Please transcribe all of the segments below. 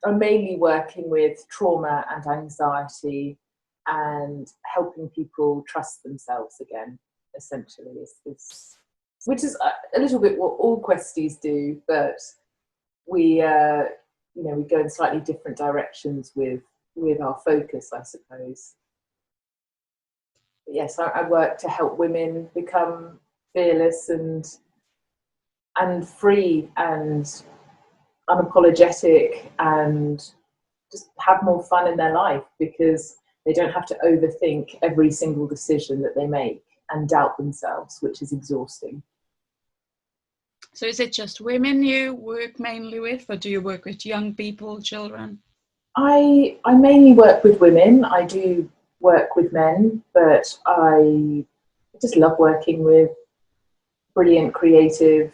I'm mainly working with trauma and anxiety and helping people trust themselves again, essentially, which is a little bit what all questies do, but we we go in slightly different directions with our focus, I suppose. But yes, I work to help women become fearless and free and unapologetic and just have more fun in their life, because they don't have to overthink every single decision that they make and doubt themselves, which is exhausting. So is it just women you work mainly with, or do you work with young people, children? I mainly work with women. I do work with men, but I just love working with brilliant, creative,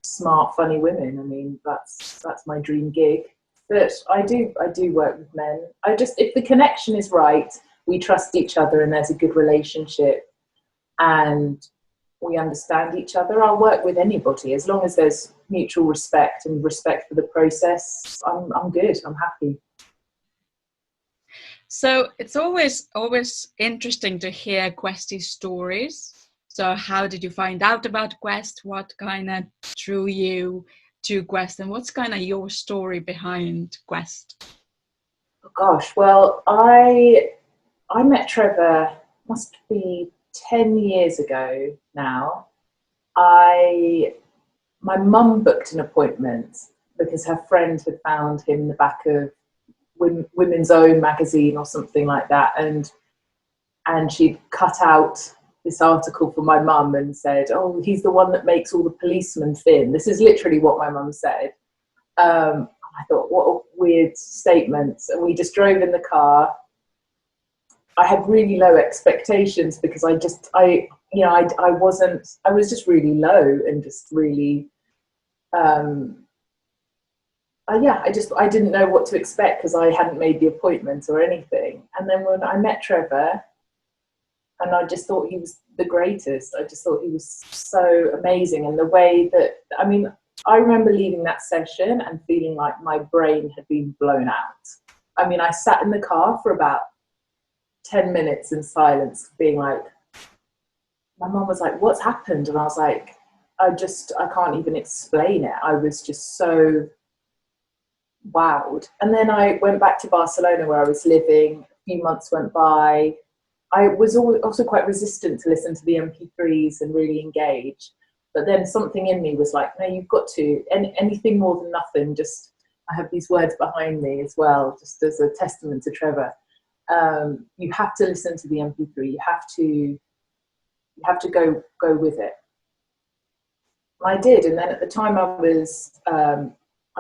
smart, funny women. I mean, that's my dream gig. But I do work with men. If the connection is right, we trust each other and there's a good relationship and we understand each other, I'll work with anybody as long as there's mutual respect and respect for the process. I'm good. I'm happy. So it's always interesting to hear Questy's stories. So how did you find out about Quest? What kind of drew you to Quest, and what's kind of your story behind Quest? Oh gosh, well, I met Trevor, must be 10 years ago now. My mum booked an appointment because her friend had found him in the back of Women's Own magazine or something like that, and she'd cut out this article for my mum and said, "Oh, he's the one that makes all the policemen thin." This is literally what my mum said. I thought, what a weird statement. And we just drove in the car. I had really low expectations because I was just really low and just really, I didn't know what to expect because I hadn't made the appointment or anything. And then when I met Trevor, and I just thought he was the greatest. I just thought he was so amazing. And the way that, I remember leaving that session and feeling like my brain had been blown out. I sat in the car for about 10 minutes in silence, being like, my mum was like, "What's happened?" And I was like, I can't even explain it. I was just so wowed. And then I went back to Barcelona where I was living. A few months went by. I was also quite resistant to listen to the MP3s and really engage. But then something in me was like, no, you've got to, anything more than nothing. Just, I have these words behind me as well, just as a testament to Trevor. You have to listen to the MP3. You have to go with it. I did. And then at the time I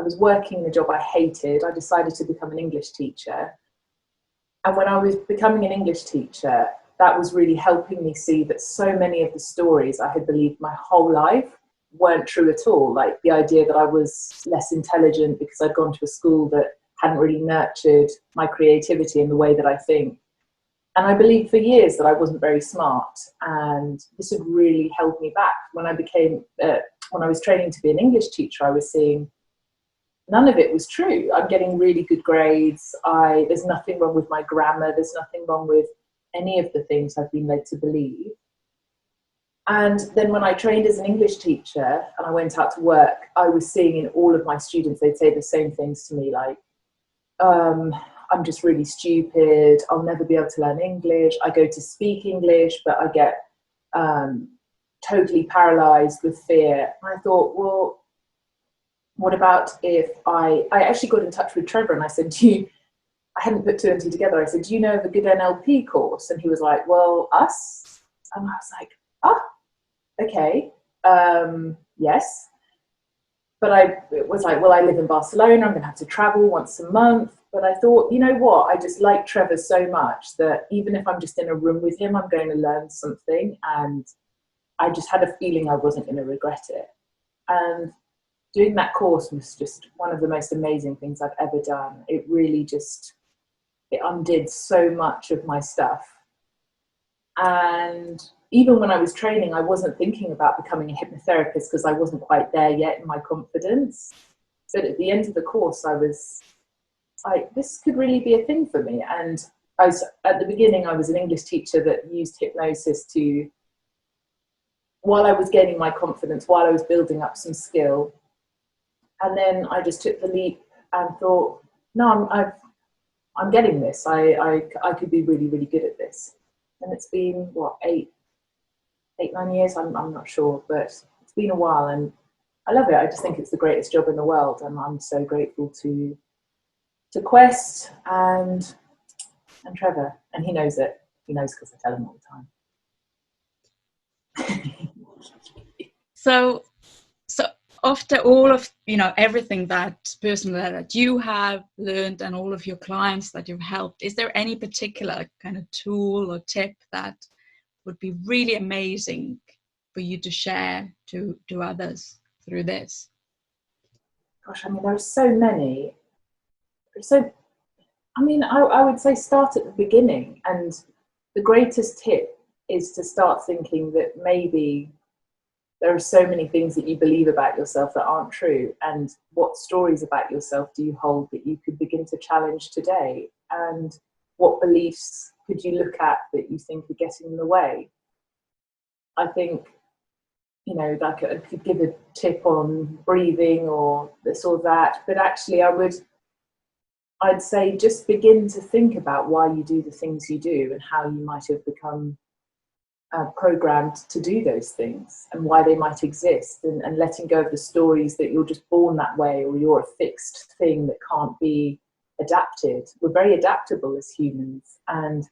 was working the job I hated. I decided to become an English teacher. And when I was becoming an English teacher, that was really helping me see that so many of the stories I had believed my whole life weren't true at all. Like the idea that I was less intelligent because I'd gone to a school that hadn't really nurtured my creativity in the way that I think. And I believed for years that I wasn't very smart. And this had really held me back. When I was training to be an English teacher, I was seeing none of it was true. I'm getting really good grades. There's nothing wrong with my grammar. There's nothing wrong with any of the things I've been led to believe. And then when I trained as an English teacher and I went out to work, I was seeing in all of my students, they'd say the same things to me, like, I'm just really stupid. I'll never be able to learn English. I go to speak English, but I get totally paralyzed with fear. And I thought, well, what about if I actually got in touch with Trevor and I said, I hadn't put two and two together. I said, "Do you know of a good NLP course?" And he was like, "Well, us." And I was like, "Oh, okay, yes." But I was like, well, I live in Barcelona. I'm going to have to travel once a month. But I thought, you know what? I just like Trevor so much that even if I'm just in a room with him, I'm going to learn something. And I just had a feeling I wasn't going to regret it. And doing that course was just one of the most amazing things I've ever done. It really it undid so much of my stuff. And even when I was training, I wasn't thinking about becoming a hypnotherapist because I wasn't quite there yet in my confidence. But at the end of the course, I was this could really be a thing for me. And at the beginning, I was an English teacher that used hypnosis while I was gaining my confidence, while I was building up some skill. And then I just took the leap and thought, no, I'm getting this. I could be really, really good at this. And it's been, what, 9 years? I'm not sure, but it's been a while, and I love it. I just think it's the greatest job in the world, and I'm so grateful to Quest and Trevor, and he knows it. He knows because I tell him all the time. So after all of everything that personally that you have learned and all of your clients that you've helped, is there any particular kind of tool or tip that would be really amazing for you to share to others through this? Gosh, I mean, there are so many. I would say start at the beginning, and the greatest tip is to start thinking that maybe there are so many things that you believe about yourself that aren't true, and what stories about yourself do you hold that you could begin to challenge today, and what beliefs could you look at that you think are getting in the way. I think, like I could give a tip on breathing or this or that, but actually I'd say just begin to think about why you do the things you do and how you might have become programmed to do those things and why they might exist, and letting go of the stories that you're just born that way or you're a fixed thing that can't be adapted. We're very adaptable as humans, and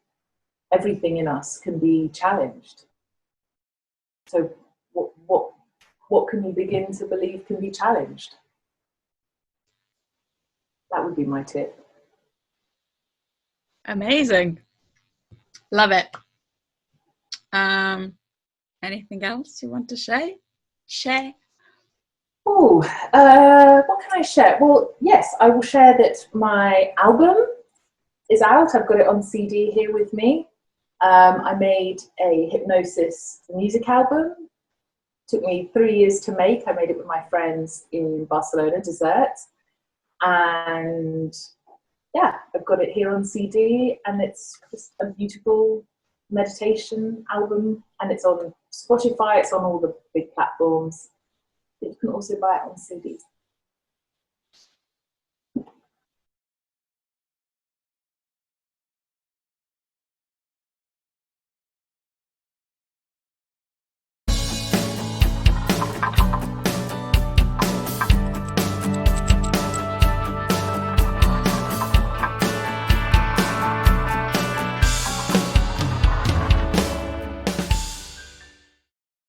everything in us can be challenged. So what can you begin to believe can be challenged? That would be my tip. Amazing. Love it. Anything else you want to share? Oh, what can I share? Well, yes, I will share that my album is out. I've got it on CD here with me. I made a hypnosis music album. It took me 3 years to make. I made it with my friends in Barcelona, Desert. And yeah, I've got it here on CD, and it's just a beautiful meditation album, and it's on Spotify, it's on all the big platforms. You can also buy it on CD.